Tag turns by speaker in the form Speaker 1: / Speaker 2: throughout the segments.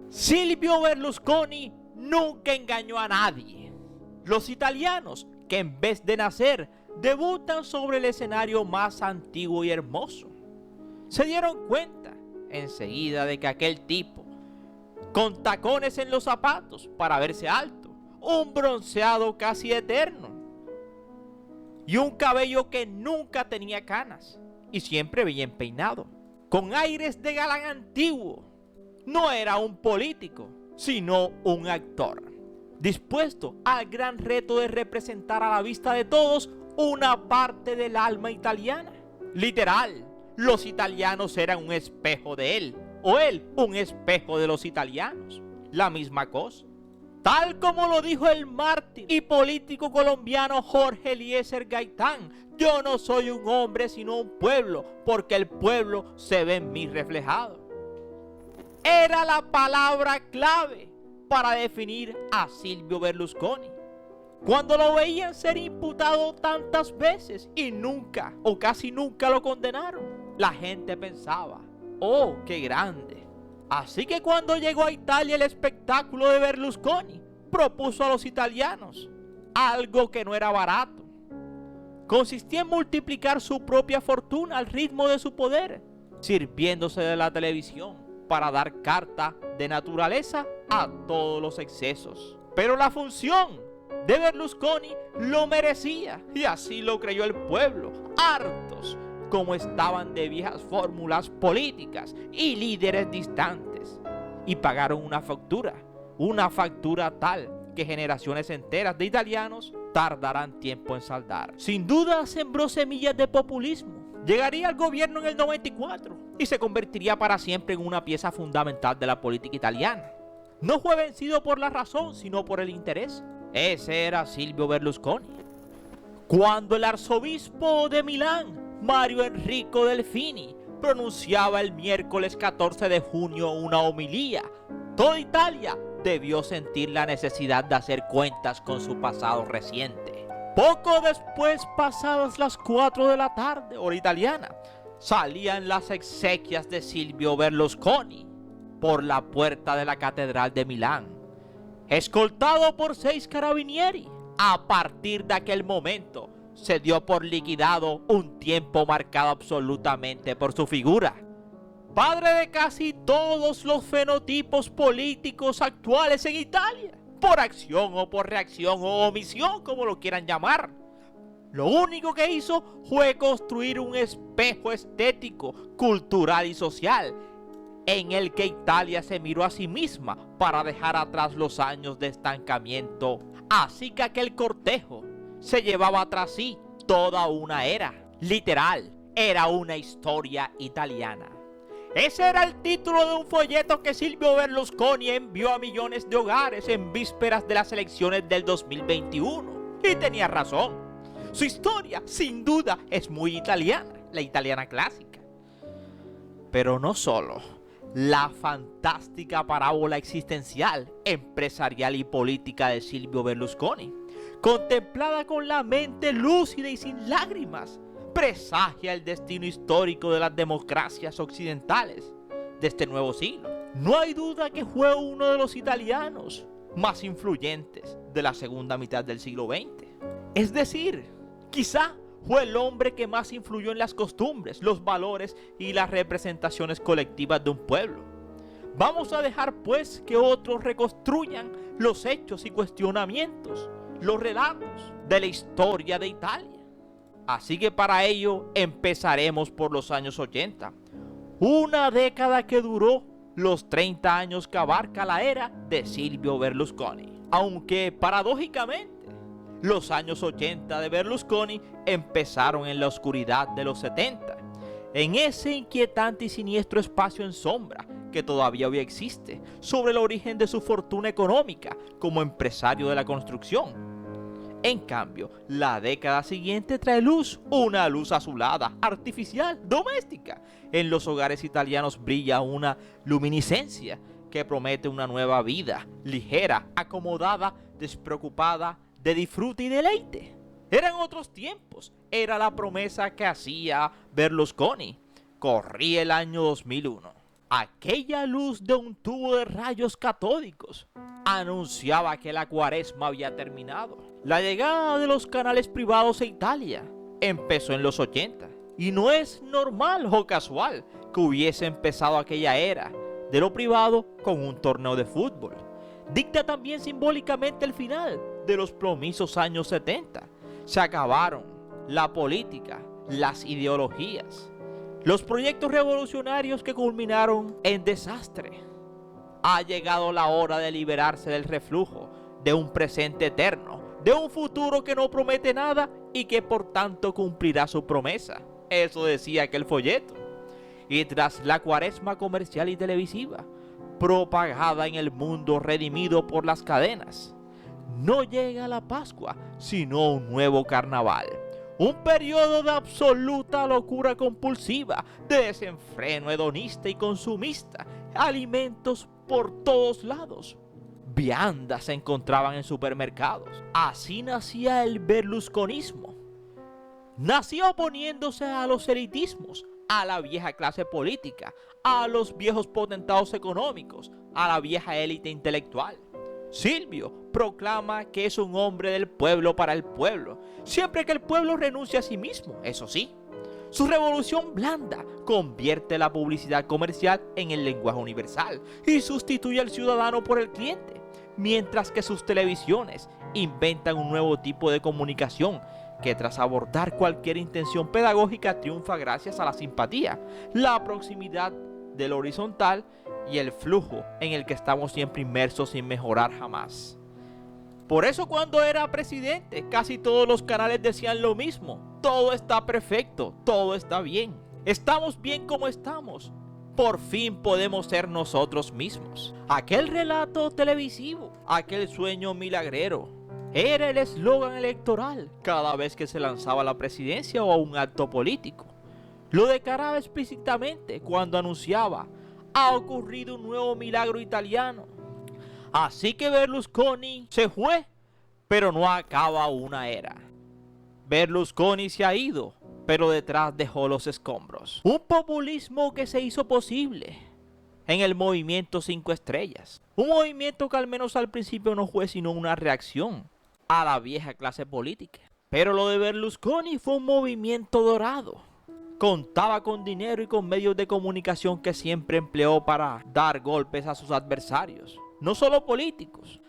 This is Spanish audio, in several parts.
Speaker 1: Silvio Berlusconi nunca engañó a nadie. Los italianos, que en vez de nacer, debutan sobre el escenario más antiguo y hermoso, se dieron cuenta enseguida de que aquel tipo, con tacones en los zapatos para verse alto, un bronceado casi eterno y un cabello que nunca tenía canas y siempre bien peinado, con aires de galán antiguo, no era un político, sino un actor, dispuesto al gran reto de representar a la vista de todos una parte del alma italiana. Literal, los italianos eran un espejo de él, o él un espejo de los italianos. La misma cosa. Tal como lo dijo el mártir y político colombiano Jorge Eliezer Gaitán: yo no soy un hombre sino un pueblo, porque el pueblo se ve en mí reflejado. Era la palabra clave para definir a Silvio Berlusconi. Cuando lo veían ser imputado tantas veces y nunca o casi nunca lo condenaron, la gente pensaba: oh, qué grande. Así que cuando llegó a Italia el espectáculo de Berlusconi, propuso a los italianos algo que no era barato. Consistía en multiplicar su propia fortuna al ritmo de su poder, sirviéndose de la televisión para dar carta de naturaleza a todos los excesos. Pero la función de Berlusconi lo merecía, y así lo creyó el pueblo, hartos como estaban de viejas fórmulas políticas y líderes distantes, y pagaron una factura tal que generaciones enteras de italianos tardarán tiempo en saldar. Sin duda sembró semillas de populismo. Llegaría al gobierno en el 94 y se convertiría para siempre en una pieza fundamental de la política italiana. No fue vencido por la razón, sino por el interés. Ese era Silvio Berlusconi. Cuando el arzobispo de Milán, Mario Enrico Delfini, pronunciaba el miércoles 14 de junio una homilía, toda Italia debió sentir la necesidad de hacer cuentas con su pasado reciente. Poco después, pasadas las 4 de la tarde, hora italiana, salían las exequias de Silvio Berlusconi por la puerta de la Catedral de Milán, escoltado por 6 carabinieri. A partir de aquel momento, se dio por liquidado un tiempo marcado absolutamente por su figura. Padre de casi todos los fenotipos políticos actuales en Italia, por acción o por reacción o omisión, como lo quieran llamar. Lo único que hizo fue construir un espejo estético, cultural y social, en el que Italia se miró a sí misma para dejar atrás los años de estancamiento. Así que aquel cortejo se llevaba tras sí toda una era. Literal, era una historia italiana. Ese era el título de un folleto que Silvio Berlusconi envió a millones de hogares en vísperas de las elecciones del 2021. Y tenía razón. Su historia, sin duda, es muy italiana, la italiana clásica. Pero no solo. La fantástica parábola existencial, empresarial y política de Silvio Berlusconi, contemplada con la mente lúcida y sin lágrimas, presagia el destino histórico de las democracias occidentales de este nuevo siglo. No hay duda que fue uno de los italianos más influyentes de la segunda mitad del siglo XX. Es decir, quizá fue el hombre que más influyó en las costumbres, los valores y las representaciones colectivas de un pueblo. Vamos a dejar pues que otros reconstruyan los hechos y cuestionamientos, los relatos de la historia de Italia. Así que para ello empezaremos por los años 80, una década que duró los 30 años que abarca la era de Silvio Berlusconi. Aunque paradójicamente, los años 80 de Berlusconi empezaron en la oscuridad de los 70, en ese inquietante y siniestro espacio en sombra que todavía hoy existe sobre el origen de su fortuna económica como empresario de la construcción. En cambio, la década siguiente trae luz, una luz azulada, artificial, doméstica. En los hogares italianos brilla una luminiscencia que promete una nueva vida, ligera, acomodada, despreocupada, de disfrute y deleite. Eran otros tiempos, era la promesa que hacía Berlusconi. Corría el año 2001. Aquella luz de un tubo de rayos catódicos anunciaba que la cuaresma había terminado. La llegada de los canales privados a Italia empezó en los 80 y no es normal o casual que hubiese empezado aquella era de lo privado con un torneo de fútbol. Dicta también simbólicamente el final de los plomisos años 70. Se acabaron la política, las ideologías, los proyectos revolucionarios que culminaron en desastre. Ha llegado la hora de liberarse del reflujo de un presente eterno, de un futuro que no promete nada y que por tanto cumplirá su promesa. Eso decía aquel folleto. Y tras la cuaresma comercial y televisiva, propagada en el mundo redimido por las cadenas, no llega la Pascua, sino un nuevo carnaval. Un periodo de absoluta locura compulsiva, de desenfreno hedonista y consumista, alimentos por todos lados. Viandas se encontraban en supermercados. Así nacía el berlusconismo. Nació oponiéndose a los elitismos, a la vieja clase política, a los viejos potentados económicos, a la vieja élite intelectual. Silvio proclama que es un hombre del pueblo para el pueblo, siempre que el pueblo renuncie a sí mismo, eso sí. Su revolución blanda convierte la publicidad comercial en el lenguaje universal y sustituye al ciudadano por el cliente, mientras que sus televisiones inventan un nuevo tipo de comunicación que tras abordar cualquier intención pedagógica triunfa gracias a la simpatía, la proximidad del horizontal y el flujo en el que estamos siempre inmersos sin mejorar jamás. Por eso cuando era presidente, casi todos los canales decían lo mismo: todo está perfecto, todo está bien, estamos bien como estamos, por fin podemos ser nosotros mismos. Aquel relato televisivo, aquel sueño milagrero, era el eslogan electoral cada vez que se lanzaba a la presidencia o a un acto político. Lo declaraba explícitamente cuando anunciaba: ha ocurrido un nuevo milagro italiano. Así que Berlusconi se fue, pero no acaba una era. Berlusconi se ha ido, pero detrás dejó los escombros. Un populismo que se hizo posible en el movimiento 5 estrellas. Un movimiento que al menos al principio no fue sino una reacción a la vieja clase política. Pero lo de Berlusconi fue un movimiento dorado. Contaba con dinero y con medios de comunicación que siempre empleó para dar golpes a sus adversarios, no solo políticos.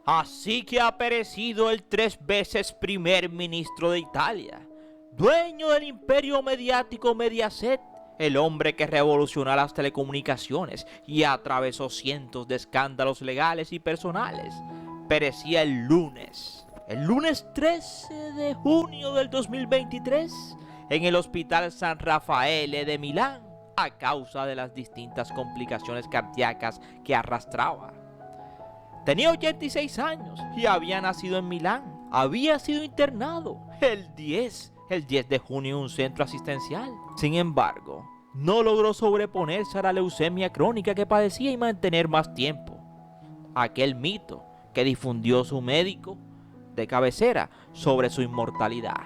Speaker 1: Así que ha perecido el 3 veces primer ministro de Italia, dueño del imperio mediático Mediaset, el hombre que revolucionó las telecomunicaciones y atravesó cientos de escándalos legales y personales. Perecía el lunes 13 de junio del 2023, en el Hospital San Raffaele de Milán, a causa de las distintas complicaciones cardíacas que arrastraba. Tenía 86 años y había nacido en Milán. Había sido internado el 10 de junio en un centro asistencial. Sin embargo, no logró sobreponerse a la leucemia crónica que padecía y mantener más tiempo aquel mito que difundió su médico de cabecera sobre su inmortalidad.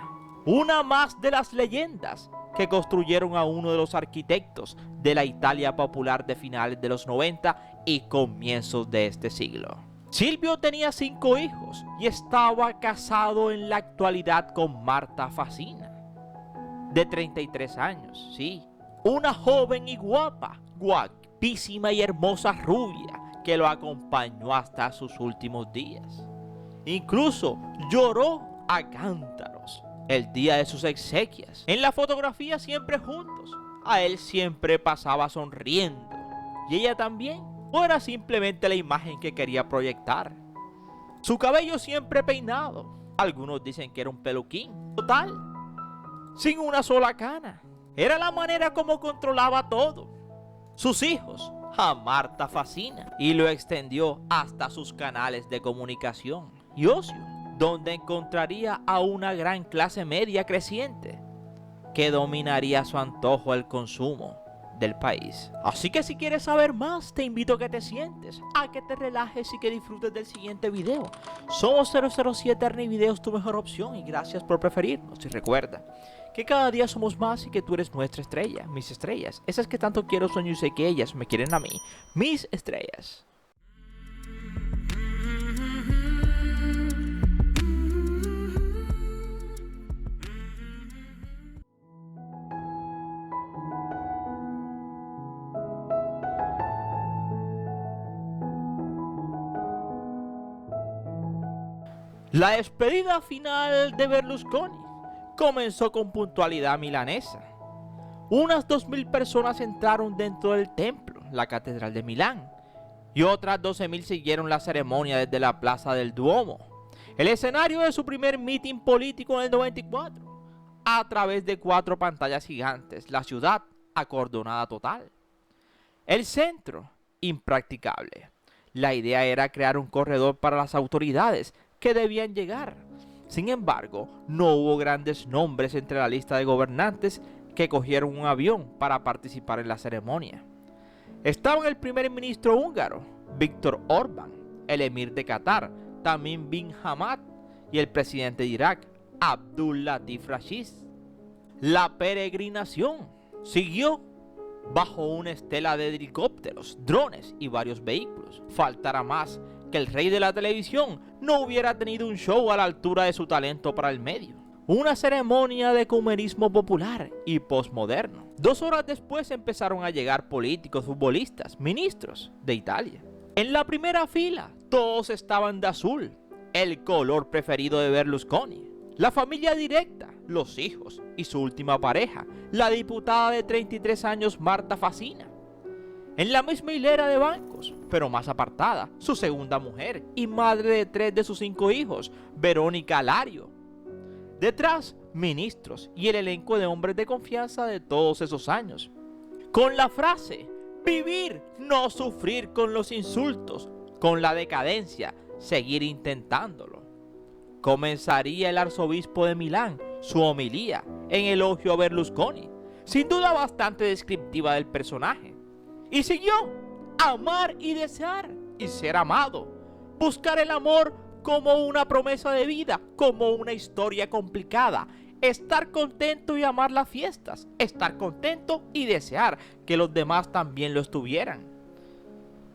Speaker 1: Una más de las leyendas que construyeron a uno de los arquitectos de la Italia popular de finales de los 90 y comienzos de este siglo. Silvio tenía 5 hijos y estaba casado en la actualidad con Marta Fasina, de 33 años, sí. Una joven y guapísima y hermosa rubia que lo acompañó hasta sus últimos días. Incluso lloró a cántaros el día de sus exequias. En la fotografía siempre juntos. A él siempre pasaba sonriendo. Y ella también. ¿O era simplemente la imagen que quería proyectar? Su cabello siempre peinado. Algunos dicen que era un peluquín. Total, sin una sola cana. Era la manera como controlaba todo. Sus hijos, a Marta Fasina. Y lo extendió hasta sus canales de comunicación y ocio, donde encontraría a una gran clase media creciente que dominaría a su antojo el consumo del país. Así que si quieres saber más, te invito a que te sientes, a que te relajes y que disfrutes del siguiente video. Somos 007 Ernie Videos, tu mejor opción, y gracias por preferirnos. Y recuerda que cada día somos más y que tú eres nuestra estrella, mis estrellas, esas que tanto quiero, sueño y sé que ellas me quieren a mí, mis estrellas. La despedida final de Berlusconi comenzó con puntualidad milanesa. Unas 2000 personas entraron dentro del templo, la Catedral de Milán, y otras 12.000 siguieron la ceremonia desde la Plaza del Duomo, el escenario de su primer mitin político en el 94, a través de 4 pantallas gigantes, la ciudad acordonada total. El centro, impracticable. La idea era crear un corredor para las autoridades que debían llegar. Sin embargo, no hubo grandes nombres entre la lista de gobernantes que cogieron un avión para participar en la ceremonia. Estaban el primer ministro húngaro, Viktor Orbán, el emir de Qatar, Tamim bin Hamad, y el presidente de Irak, Abdul Latif Rashid. La peregrinación siguió bajo una estela de helicópteros, drones y varios vehículos. Faltará más que el rey de la televisión no hubiera tenido un show a la altura de su talento para el medio. Una ceremonia de ecumenismo popular y postmoderno. 2 horas después empezaron a llegar políticos, futbolistas, ministros de Italia. En la primera fila, todos estaban de azul, el color preferido de Berlusconi. La familia directa, los hijos y su última pareja, la diputada de 33 años Marta Fasina. En la misma hilera de bancos, pero más apartada, su segunda mujer y madre de 3 de sus 5 hijos, Verónica Alario. Detrás, ministros y el elenco de hombres de confianza de todos esos años. Con la frase, vivir, no sufrir con los insultos, con la decadencia, seguir intentándolo. Comenzaría el arzobispo de Milán su homilía en elogio a Berlusconi, sin duda bastante descriptiva del personaje. Y siguió: amar y desear y ser amado. Buscar el amor como una promesa de vida, como una historia complicada. Estar contento y amar las fiestas. Estar contento y desear que los demás también lo estuvieran.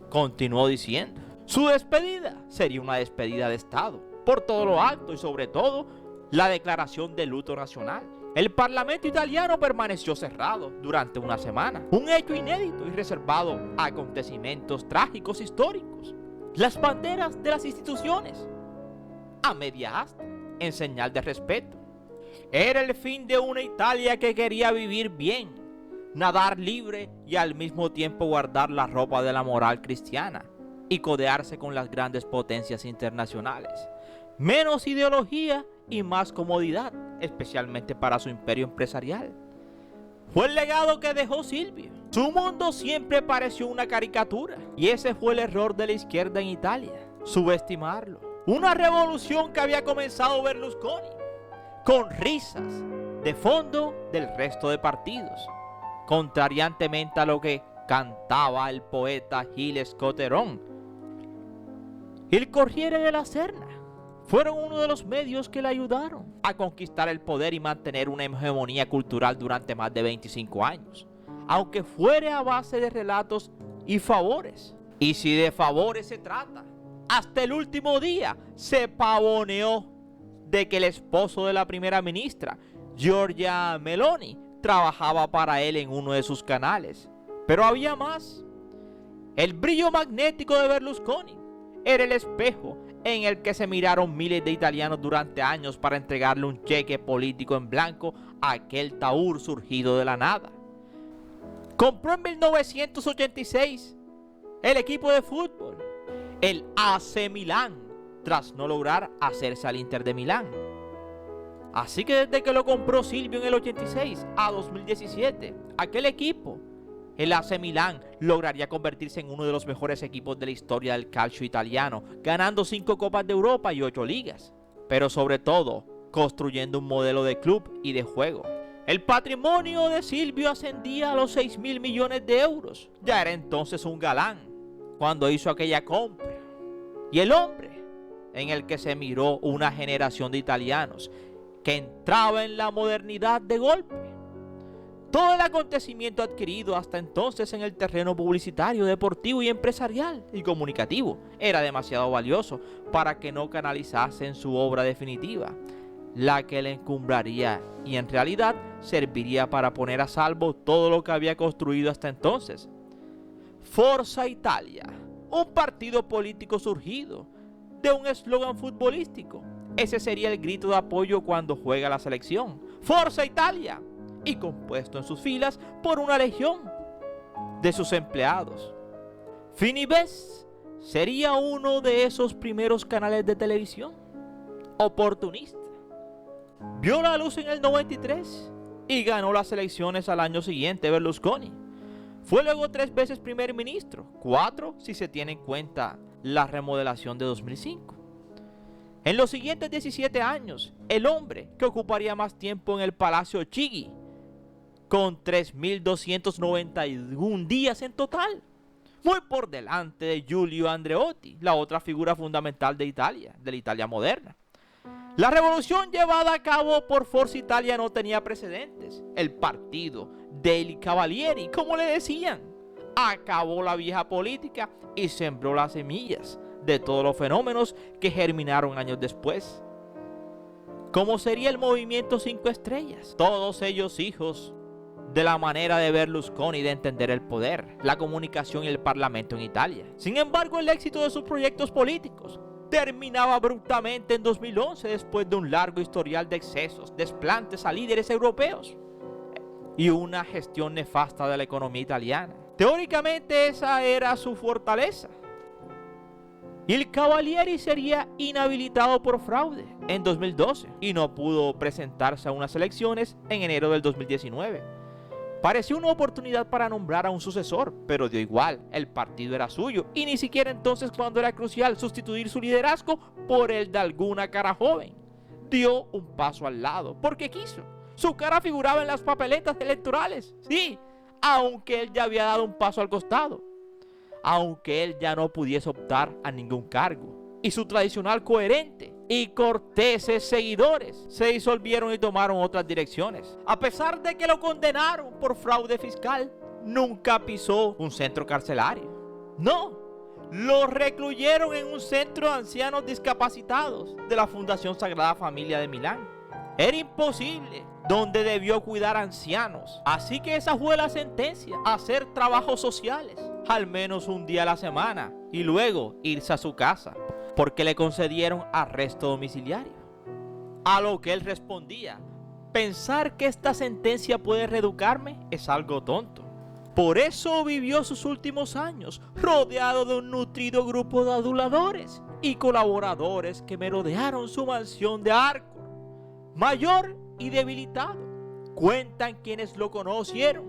Speaker 1: Continuó diciendo, su despedida sería una despedida de Estado, por todo lo alto y sobre todo la declaración de luto nacional. El Parlamento italiano permaneció cerrado durante una semana, un hecho inédito y reservado a acontecimientos trágicos históricos. Las banderas de las instituciones a media asta, en señal de respeto. Era el fin de una Italia que quería vivir bien, nadar libre y al mismo tiempo guardar la ropa de la moral cristiana y codearse con las grandes potencias internacionales. Menos ideología y más comodidad, especialmente para su imperio empresarial. Fue el legado que dejó Silvio. Su mundo siempre pareció una caricatura, y ese fue el error de la izquierda en Italia, subestimarlo. Una revolución que había comenzado Berlusconi, con risas de fondo del resto de partidos, contrariantemente a lo que cantaba el poeta Gilles Cotteron. El Corriere della Serna fueron uno de los medios que le ayudaron a conquistar el poder y mantener una hegemonía cultural durante más de 25 años, aunque fuera a base de relatos y favores. Y si de favores se trata, hasta el último día se pavoneó de que el esposo de la primera ministra, Giorgia Meloni, trabajaba para él en uno de sus canales. Pero había más. El brillo magnético de Berlusconi era el espejo en el que se miraron miles de italianos durante años para entregarle un cheque político en blanco a aquel taur surgido de la nada. Compró en 1986 el equipo de fútbol, el AC Milán, tras no lograr hacerse al Inter de Milán. Así que desde que lo compró Silvio en el 86 a 2017, aquel equipo, el AC Milán, lograría convertirse en uno de los mejores equipos de la historia del calcio italiano, ganando 5 Copas de Europa y 8 ligas, pero sobre todo construyendo un modelo de club y de juego. El patrimonio de Silvio ascendía a los 6.000 millones de euros. Ya era entonces un galán cuando hizo aquella compra. Y el hombre en el que se miró una generación de italianos que entraba en la modernidad de golpe. Todo el acontecimiento adquirido hasta entonces en el terreno publicitario, deportivo y empresarial y comunicativo era demasiado valioso para que no canalizase en su obra definitiva, la que le encumbraría y en realidad serviría para poner a salvo todo lo que había construido hasta entonces. Forza Italia, un partido político surgido de un eslogan futbolístico. Ese sería el grito de apoyo cuando juega la selección. Forza Italia, y compuesto en sus filas por una legión de sus empleados. Fininvest sería uno de esos primeros canales de televisión oportunista. Vio la luz en el 93 y ganó las elecciones al año siguiente Berlusconi. Fue luego 3 veces primer ministro, 4 si se tiene en cuenta la remodelación de 2005. En los siguientes 17 años, el hombre que ocuparía más tiempo en el Palacio Chigi, con 3.291 días en total, muy por delante de Giulio Andreotti, la otra figura fundamental de la Italia moderna. La revolución llevada a cabo por Forza Italia no tenía precedentes. El partido dei Cavalieri, como le decían, acabó la vieja política y sembró las semillas de todos los fenómenos que germinaron años después. ¿Cómo sería el movimiento 5 estrellas? Todos ellos hijos de la manera de Berlusconi de entender el poder, la comunicación y el parlamento en Italia. Sin embargo, el éxito de sus proyectos políticos terminaba abruptamente en 2011 después de un largo historial de excesos, desplantes a líderes europeos y una gestión nefasta de la economía italiana. Teóricamente esa era su fortaleza. Y el Cavalieri sería inhabilitado por fraude en 2012 y no pudo presentarse a unas elecciones en enero del 2019. Pareció una oportunidad para nombrar a un sucesor, pero dio igual, el partido era suyo y ni siquiera entonces cuando era crucial sustituir su liderazgo por el de alguna cara joven. Dio un paso al lado, porque quiso. Su cara figuraba en las papeletas electorales, sí, aunque él ya había dado un paso al costado, aunque él ya no pudiese optar a ningún cargo. Y su tradicional coherente y corteses seguidores se disolvieron y tomaron otras direcciones. A pesar de que lo condenaron por fraude fiscal, nunca pisó un centro carcelario. No, lo recluyeron en un centro de ancianos discapacitados de la Fundación Sagrada Familia de Milán. Era imposible, donde debió cuidar a ancianos. Así que esa fue la sentencia: hacer trabajos sociales, al menos un día a la semana, y luego irse a su casa, porque le concedieron arresto domiciliario. A lo que él respondía: pensar que esta sentencia puede reeducarme es algo tonto. Por eso vivió sus últimos años rodeado de un nutrido grupo de aduladores y colaboradores que merodearon su mansión de Arcor, mayor y debilitado. Cuentan quienes lo conocieron,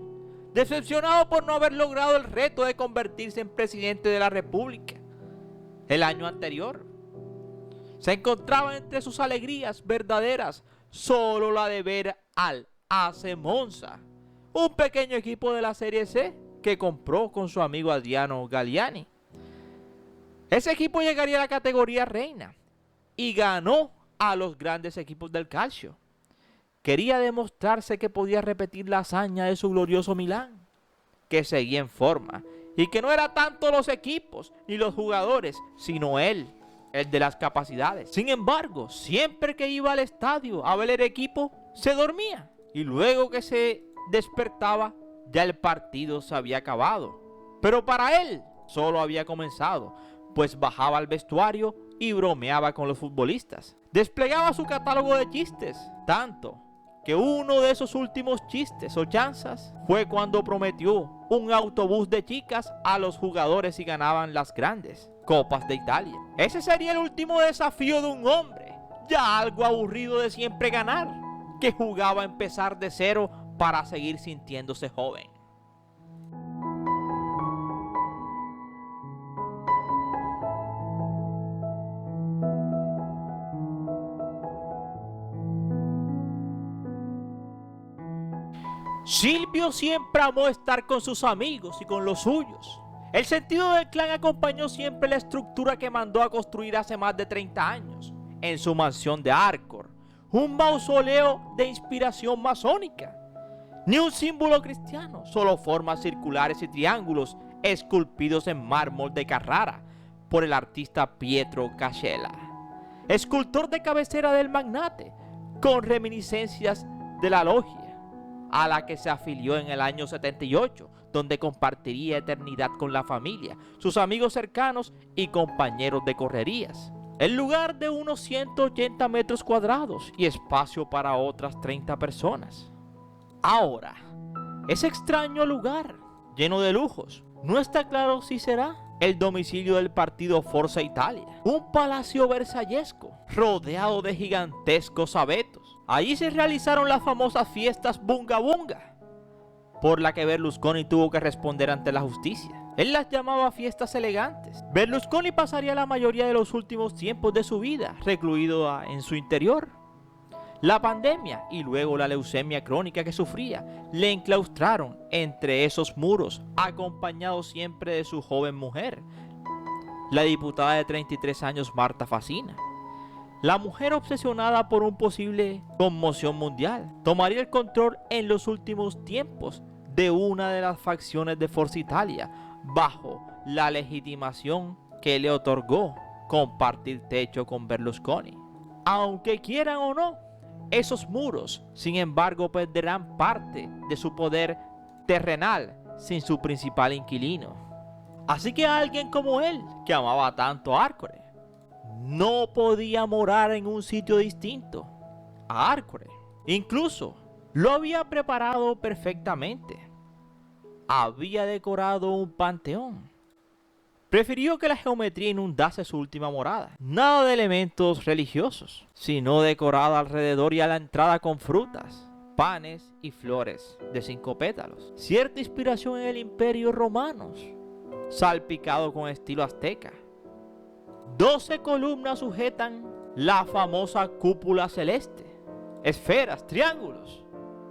Speaker 1: decepcionado por no haber logrado el reto de convertirse en presidente de la República el año anterior. Se encontraba entre sus alegrías verdaderas solo la de ver al AC Monza, un pequeño equipo de la Serie C que compró con su amigo Adriano Galliani. Ese equipo llegaría a la categoría reina y ganó a los grandes equipos del calcio. Quería demostrarse que podía repetir la hazaña de su glorioso Milán, que seguía en forma y que no era tanto los equipos ni los jugadores, sino él, el de las capacidades. Sin embargo, siempre que iba al estadio a ver el equipo, se dormía. Y luego que se despertaba, ya el partido se había acabado. Pero para él solo había comenzado, pues bajaba al vestuario y bromeaba con los futbolistas. Desplegaba su catálogo de chistes, tanto que uno de esos últimos chistes o chanzas fue cuando prometió un autobús de chicas a los jugadores si ganaban las grandes Copas de Italia. Ese sería el último desafío de un hombre ya algo aburrido de siempre ganar, que jugaba a empezar de cero para seguir sintiéndose joven. Silvio siempre amó estar con sus amigos y con los suyos. El sentido del clan acompañó siempre la estructura que mandó a construir hace más de 30 años en su mansión de Arcor, un mausoleo de inspiración masónica. Ni un símbolo cristiano, solo formas circulares y triángulos esculpidos en mármol de Carrara por el artista Pietro Cascella, escultor de cabecera del magnate, con reminiscencias de la logia a la que se afilió en el año 78, donde compartiría eternidad con la familia, sus amigos cercanos y compañeros de correrías. El lugar de unos 180 metros cuadrados y espacio para otras 30 personas. Ahora, ese extraño lugar, lleno de lujos, no está claro si será el domicilio del partido Forza Italia, un palacio versallesco rodeado de gigantescos abetos. Allí se realizaron las famosas fiestas Bunga Bunga, por la que Berlusconi tuvo que responder ante la justicia. Él las llamaba fiestas elegantes. Berlusconi pasaría la mayoría de los últimos tiempos de su vida recluido en su interior. La pandemia y luego la leucemia crónica que sufría le enclaustraron entre esos muros, acompañado siempre de su joven mujer, la diputada de 33 años Marta Fasina. La mujer, obsesionada por un posible conmoción mundial, tomaría el control en los últimos tiempos de una de las facciones de Forza Italia, bajo la legitimación que le otorgó compartir techo con Berlusconi. Aunque quieran o no, esos muros, sin embargo, perderán parte de su poder terrenal sin su principal inquilino. Así que alguien como él, que amaba tanto a Arcore, no podía morar en un sitio distinto a Arcore. Incluso lo había preparado perfectamente. Había decorado un panteón. Prefirió que la geometría inundase su última morada. Nada de elementos religiosos, sino decorada alrededor y a la entrada con frutas, panes y flores de 5 pétalos. Cierta inspiración en el Imperio Romano, salpicado con estilo azteca. 12 columnas sujetan la famosa cúpula celeste. Esferas, triángulos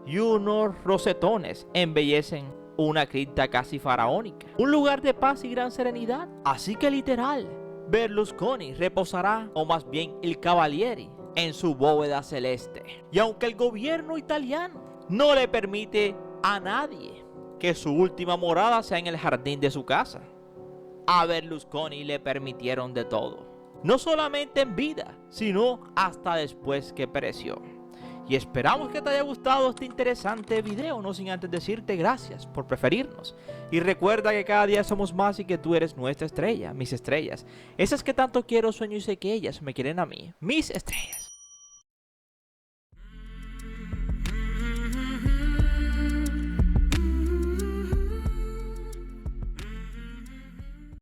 Speaker 1: y unos rosetones embellecen una cripta casi faraónica. Un lugar de paz y gran serenidad. Así que literal, Berlusconi reposará, o más bien il Cavaliere, en su bóveda celeste. Y aunque el gobierno italiano no le permite a nadie que su última morada sea en el jardín de su casa, a Berlusconi le permitieron de todo. No solamente en vida, sino hasta después que pereció. Y esperamos que te haya gustado este interesante video, no sin antes decirte gracias por preferirnos. Y recuerda que cada día somos más y que tú eres nuestra estrella, mis estrellas. Esas que tanto quiero, sueño y sé que ellas me quieren a mí, mis estrellas.